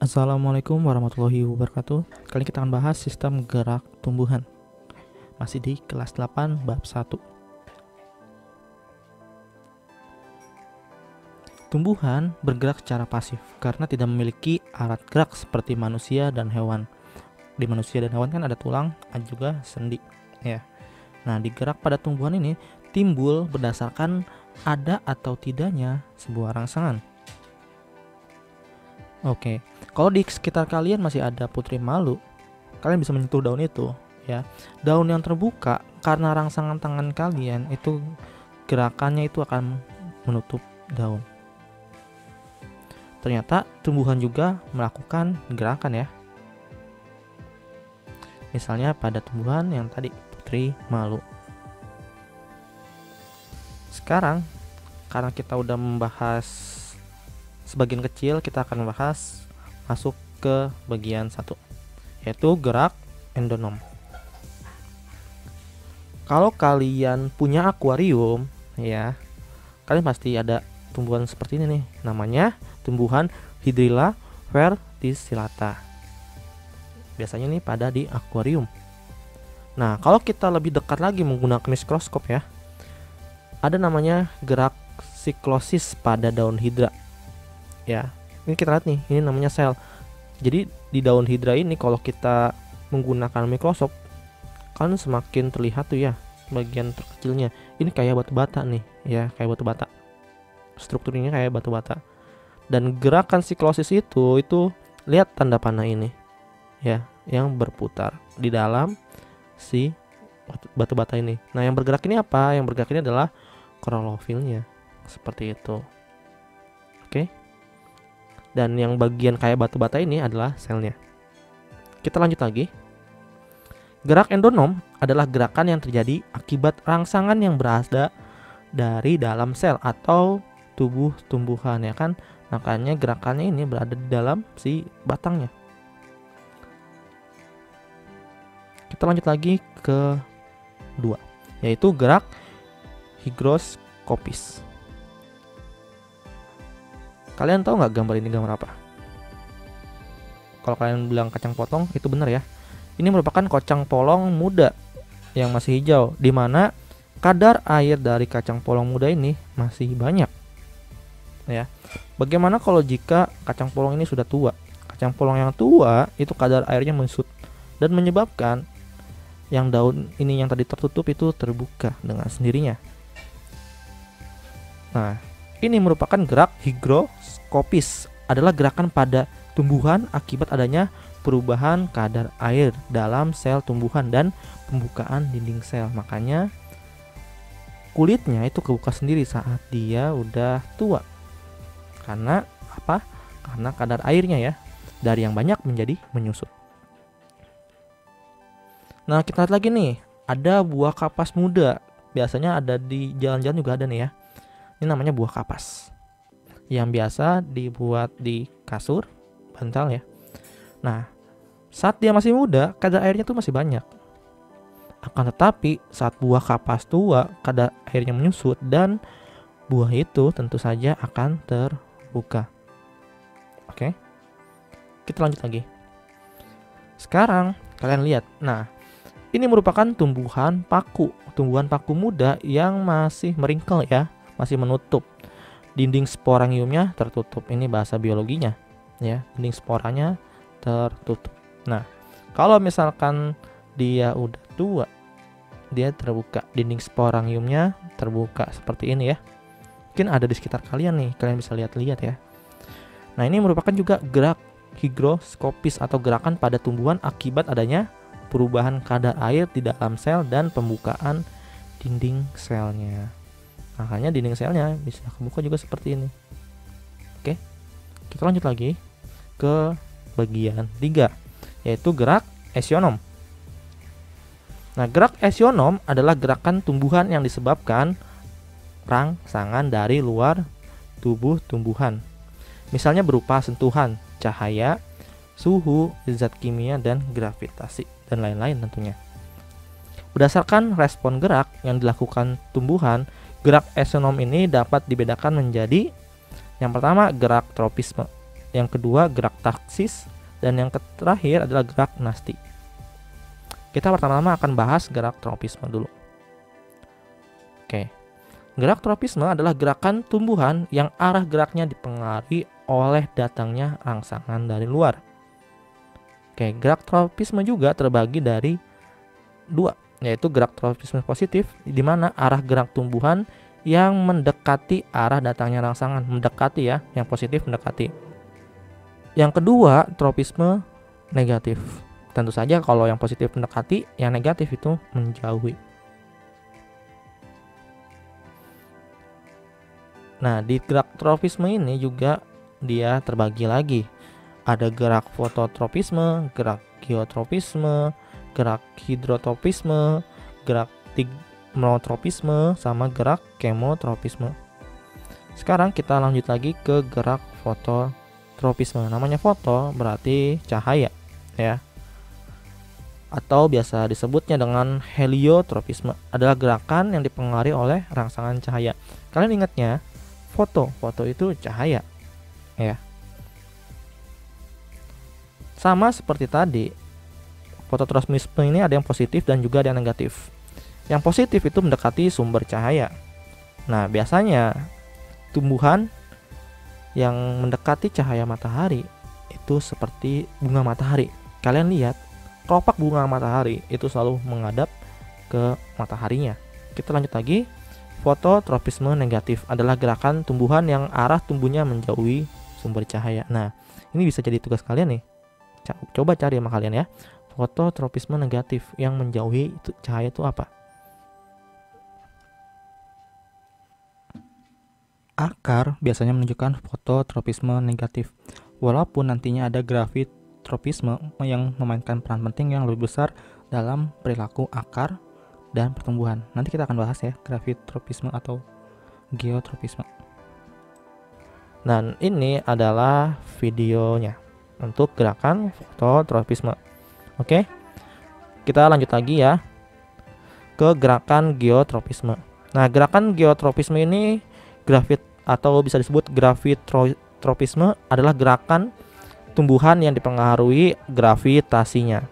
Assalamualaikum warahmatullahi wabarakatuh. Kali ini kita akan bahas sistem gerak tumbuhan. Masih di kelas 8 bab 1. Tumbuhan bergerak secara pasif karena tidak memiliki alat gerak seperti manusia dan hewan. Di manusia dan hewan kan ada tulang, ada juga sendi, ya. Nah, digerak pada tumbuhan ini timbul berdasarkan ada atau tidaknya sebuah rangsangan. Oke, kalau di sekitar kalian masih ada putri malu, kalian bisa menyentuh daun itu, ya. Daun yang terbuka karena rangsangan tangan kalian itu gerakannya itu akan menutup daun. Ternyata tumbuhan juga melakukan gerakan, ya. Misalnya pada tumbuhan yang tadi putri malu. Sekarang karena kita udah membahas sebagian kecil, kita akan membahas masuk ke bagian 1, yaitu gerak endonom. Kalau kalian punya akuarium, ya, kalian pasti ada tumbuhan seperti ini nih, namanya tumbuhan Hydrilla verticillata. Biasanya nih pada di akuarium. Nah, kalau kita lebih dekat lagi menggunakan mikroskop, ya, ada namanya gerak siklosis pada daun hidra. Ya, ini kita lihat nih, ini namanya sel. Jadi di daun hidra ini kalau kita menggunakan mikroskop, kan semakin terlihat tuh ya bagian terkecilnya. Ini kayak batu bata nih, ya, kayak batu bata. Strukturnya kayak batu bata. Dan gerakan siklosis itu lihat tanda panah ini, ya, yang berputar di dalam si batu bata ini. Nah, yang bergerak ini apa? Yang bergerak ini adalah klorofilnya, seperti itu. Oke. Dan yang bagian kayak batu bata ini adalah selnya. Kita lanjut lagi. Gerak endonom adalah gerakan yang terjadi akibat rangsangan yang berasal dari dalam sel atau tubuh tumbuhan, ya kan? Makanya gerakannya ini berada di dalam si batangnya. Kita lanjut lagi ke 2, yaitu gerak higroskopis. Kalian tahu nggak gambar ini gambar apa? Kalau kalian bilang kacang potong, itu benar, ya. Ini merupakan kacang polong muda yang masih hijau, di mana kadar air dari kacang polong muda ini masih banyak, ya. Bagaimana kalau jika kacang polong ini sudah tua? Kacang polong yang tua itu kadar airnya menyusut dan menyebabkan yang daun ini yang tadi tertutup itu terbuka dengan sendirinya. Nah, ini merupakan gerak higroskopis, adalah gerakan pada tumbuhan akibat adanya perubahan kadar air dalam sel tumbuhan dan pembukaan dinding sel. Makanya kulitnya itu kebuka sendiri saat dia udah tua. Karena apa? Karena kadar airnya, ya, dari yang banyak menjadi menyusut. Nah, kita lihat lagi nih, ada buah kapas muda. Biasanya ada di jalan-jalan juga ada nih, ya. Ini namanya buah kapas, yang biasa dibuat di kasur, bantal, ya. Nah, saat dia masih muda, kadar airnya tuh masih banyak. Akan tetapi saat buah kapas tua, kadar airnya menyusut dan buah itu tentu saja akan terbuka. Oke, kita lanjut lagi. Sekarang kalian lihat, nah, ini merupakan tumbuhan paku muda yang masih meringkel, ya, masih menutup. Dinding sporangiumnya tertutup. Ini bahasa biologinya, ya, dinding sporanya tertutup. Nah, kalau misalkan dia udah tua, dia terbuka, dinding sporangiumnya terbuka seperti ini, ya. Mungkin ada di sekitar kalian nih, kalian bisa lihat-lihat, ya. Nah, ini merupakan juga gerak higroskopis atau gerakan pada tumbuhan akibat adanya perubahan kadar air di dalam sel dan pembukaan dinding selnya. Makanya dinding selnya bisa kebuka juga seperti ini. Oke, kita lanjut lagi ke bagian 3, yaitu gerak esionom. Nah, gerak esionom adalah gerakan tumbuhan yang disebabkan rangsangan dari luar tubuh tumbuhan. Misalnya berupa sentuhan, cahaya, suhu, zat kimia, dan gravitasi, dan lain-lain tentunya. Berdasarkan respon gerak yang dilakukan tumbuhan, gerak esionom ini dapat dibedakan menjadi yang pertama gerak tropisme. yang kedua gerak taksis, dan yang terakhir adalah gerak nasti. Kita pertama-tama akan bahas gerak tropisme dulu. Oke. Gerak tropisme adalah gerakan tumbuhan yang arah geraknya dipengaruhi oleh datangnya rangsangan dari luar. Oke, gerak tropisme juga terbagi dari dua, yaitu gerak tropisme positif, di mana arah gerak tumbuhan yang mendekati arah datangnya rangsangan, mendekati ya, yang positif mendekati. Yang kedua, tropisme negatif. Tentu saja kalau yang positif mendekati, yang negatif itu menjauhi. Nah, di gerak tropisme ini juga dia terbagi lagi. Ada gerak fototropisme, gerak geotropisme, gerak hidrotropisme, gerak tigmotropisme, sama gerak kemotropisme. Sekarang kita lanjut lagi ke gerak fototropisme. Namanya foto berarti cahaya ya. Atau biasa disebutnya dengan heliotropisme. Adalah gerakan yang dipengaruhi oleh rangsangan cahaya. Kalian ingatnya, foto itu cahaya ya. Sama seperti tadi, fototropisme ini ada yang positif dan juga ada yang negatif. Yang positif itu mendekati sumber cahaya. Nah, biasanya tumbuhan yang mendekati cahaya matahari itu seperti bunga matahari. Kalian lihat, kelopak bunga matahari itu selalu menghadap ke mataharinya. Kita lanjut lagi. Fototropisme negatif adalah gerakan tumbuhan yang arah tumbuhnya menjauhi sumber cahaya. Nah, ini bisa jadi tugas kalian nih. Coba cari sama kalian ya. Fototropisme negatif yang menjauhi cahaya itu apa? Akar biasanya menunjukkan fototropisme negatif. Walaupun nantinya ada gravitropisme yang memainkan peran penting yang lebih besar dalam perilaku akar dan pertumbuhan. Nanti kita akan bahas ya, gravitropisme atau geotropisme. Dan ini adalah videonya untuk gerakan fototropisme. Oke, kita lanjut lagi ya ke gerakan geotropisme. Nah, gerakan geotropisme ini atau bisa disebut gravitropisme adalah gerakan tumbuhan yang dipengaruhi gravitasinya.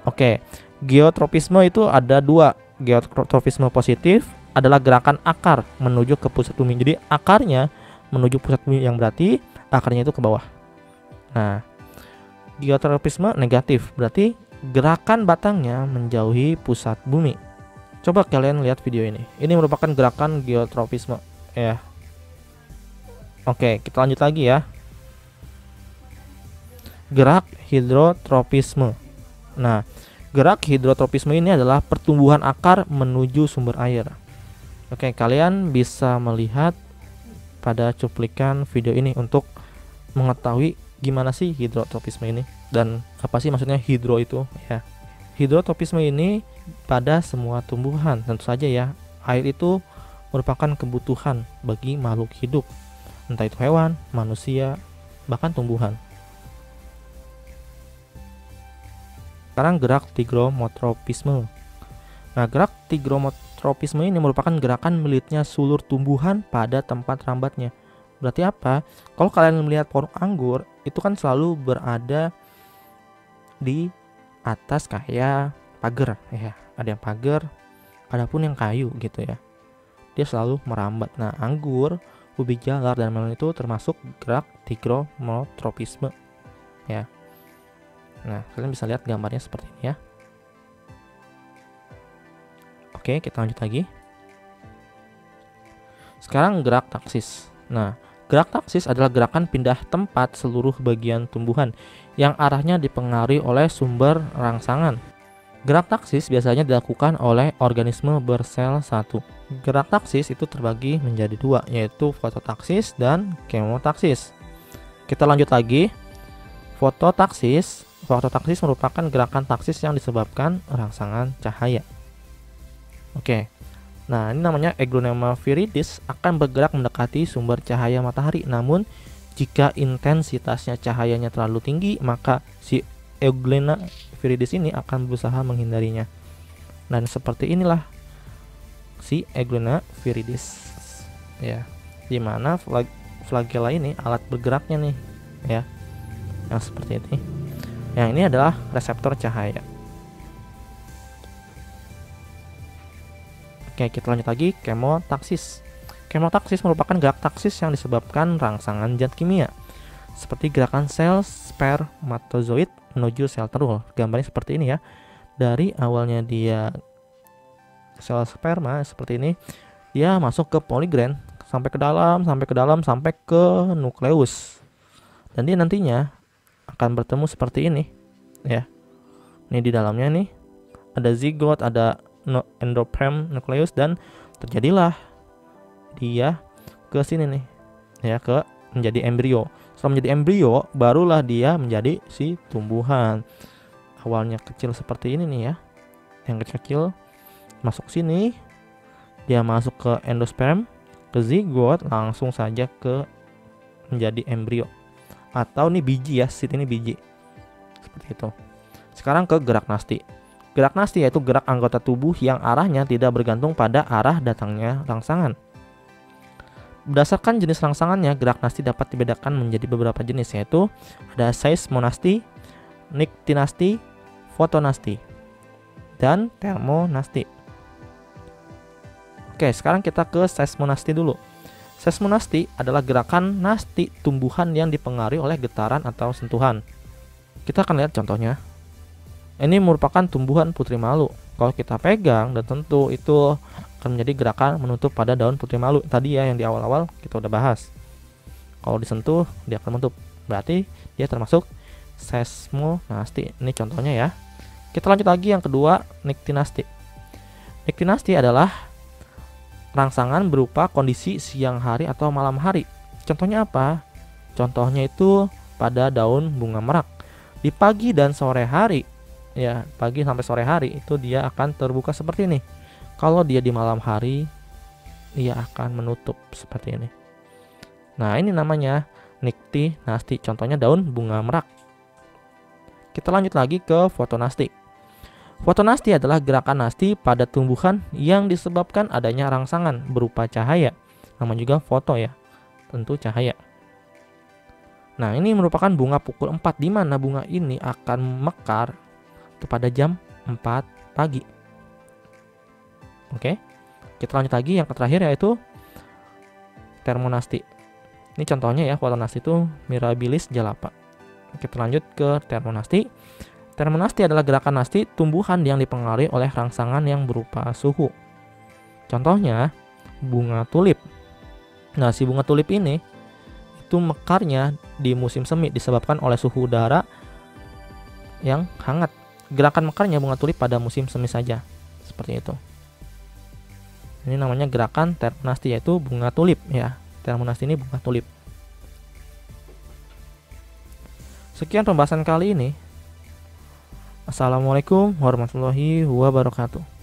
Oke, geotropisme itu ada dua. Geotropisme positif adalah gerakan akar menuju ke pusat bumi. Jadi akarnya menuju pusat bumi, yang berarti akarnya itu ke bawah. Nah, geotropisme negatif berarti gerakan batangnya menjauhi pusat bumi. Coba kalian lihat video ini. Ini merupakan gerakan geotropisme ya. Oke, kita lanjut lagi ya. Gerak hidrotropisme. Nah, gerak hidrotropisme ini adalah pertumbuhan akar menuju sumber air. Oke, kalian bisa melihat pada cuplikan video ini untuk mengetahui gimana sih hidrotropisme ini dan apa sih maksudnya hidro itu ya. Hidrotropisme ini pada semua tumbuhan, tentu saja ya. Air itu merupakan kebutuhan bagi makhluk hidup, entah itu hewan, manusia, bahkan tumbuhan. Sekarang gerak tigromotropisme. Nah, gerak tigromotropisme ini merupakan gerakan melitnya sulur tumbuhan pada tempat rambatnya. Berarti apa? Kalau kalian melihat pohon anggur, itu kan selalu berada di atas kayak pagar ya. Ada yang pagar, adapun yang kayu gitu ya. Dia selalu merambat. Nah, anggur, ubi jalar, dan melon itu termasuk gerak tigromotropisme ya. Nah, kalian bisa lihat gambarnya seperti ini ya. Oke, kita lanjut lagi. Sekarang gerak taksis. Nah, gerak taksis adalah gerakan pindah tempat seluruh bagian tumbuhan yang arahnya dipengaruhi oleh sumber rangsangan. Gerak taksis biasanya dilakukan oleh organisme bersel satu. Gerak taksis itu terbagi menjadi dua, yaitu fototaksis dan kemotaksis. Kita lanjut lagi. Fototaksis merupakan gerakan taksis yang disebabkan rangsangan cahaya. Oke. Nah, ini namanya Euglena viridis akan bergerak mendekati sumber cahaya matahari. Namun, jika intensitasnya cahayanya terlalu tinggi, maka si Euglena viridis ini akan berusaha menghindarinya. Dan seperti inilah si Euglena viridis. Ya, dimana flagella ini alat bergeraknya nih. ya, yang seperti ini. Yang ini adalah reseptor cahaya. Oke, kita lanjut lagi, kemotaksis. Kemotaksis merupakan gerak taksis yang disebabkan rangsangan zat kimia, seperti gerakan sel spermatozoid menuju sel telur. Gambarnya seperti ini ya. Dari awalnya dia sel sperma seperti ini, dia masuk ke poligren sampai ke dalam, sampai ke nukleus. Dan dia nantinya akan bertemu seperti ini ya. Ini di dalamnya nih ada zigot, ada endosperm nukleus, dan terjadilah dia ke sini nih ya, ke menjadi embrio. Setelah menjadi embrio, barulah dia menjadi si tumbuhan. Awalnya kecil seperti ini nih ya, yang kecil masuk sini, dia masuk ke endosperm, ke zigot, langsung saja ke menjadi embrio. Atau nih biji ya, sit ini biji. Seperti itu. Sekarang ke gerak nasti. Gerak nasti yaitu gerak anggota tubuh yang arahnya tidak bergantung pada arah datangnya rangsangan. Berdasarkan jenis rangsangannya, gerak nasti dapat dibedakan menjadi beberapa jenis, yaitu ada seismonasti, niktinasti, fotonasti, dan termonasti. Oke, sekarang kita ke seismonasti dulu. Seismonasti adalah gerakan nasti tumbuhan yang dipengaruhi oleh getaran atau sentuhan. Kita akan lihat contohnya. Ini merupakan tumbuhan putri malu. Kalau kita pegang dan tentu itu akan menjadi gerakan menutup pada daun putri malu tadi ya, yang di awal-awal kita udah bahas. Kalau disentuh dia akan menutup, berarti dia termasuk seismonasti. Ini contohnya ya. Kita lanjut lagi yang kedua, niktinasti. Niktinasti adalah rangsangan berupa kondisi siang hari atau malam hari. Contohnya apa? Contohnya itu pada daun bunga merak. Di pagi dan sore hari ya, pagi sampai sore hari itu dia akan terbuka seperti ini. Kalau dia di malam hari, ia akan menutup seperti ini. Nah, ini namanya niktinasti. Contohnya daun bunga merak. Kita lanjut lagi ke fotonasti. Fotonasti adalah gerakan nasti pada tumbuhan yang disebabkan adanya rangsangan berupa cahaya. Namanya juga foto ya, tentu cahaya. Nah, ini merupakan bunga pukul 4, di mana bunga ini akan mekar itu pada jam 4 pagi. Oke, kita lanjut lagi yang terakhir yaitu termonasti. Ini contohnya ya, fotonasti itu Mirabilis jalapa. Kita lanjut ke termonasti. Termonasti adalah gerakan nasti tumbuhan yang dipengaruhi oleh rangsangan yang berupa suhu. Contohnya bunga tulip. Nah, si bunga tulip ini itu mekarnya di musim semi disebabkan oleh suhu udara yang hangat. Gerakan mekarnya bunga tulip pada musim semi saja. Seperti itu. Ini namanya gerakan termonasti, yaitu bunga tulip ya. Termonasti ini bunga tulip. Sekian pembahasan kali ini. Assalamualaikum warahmatullahi wabarakatuh.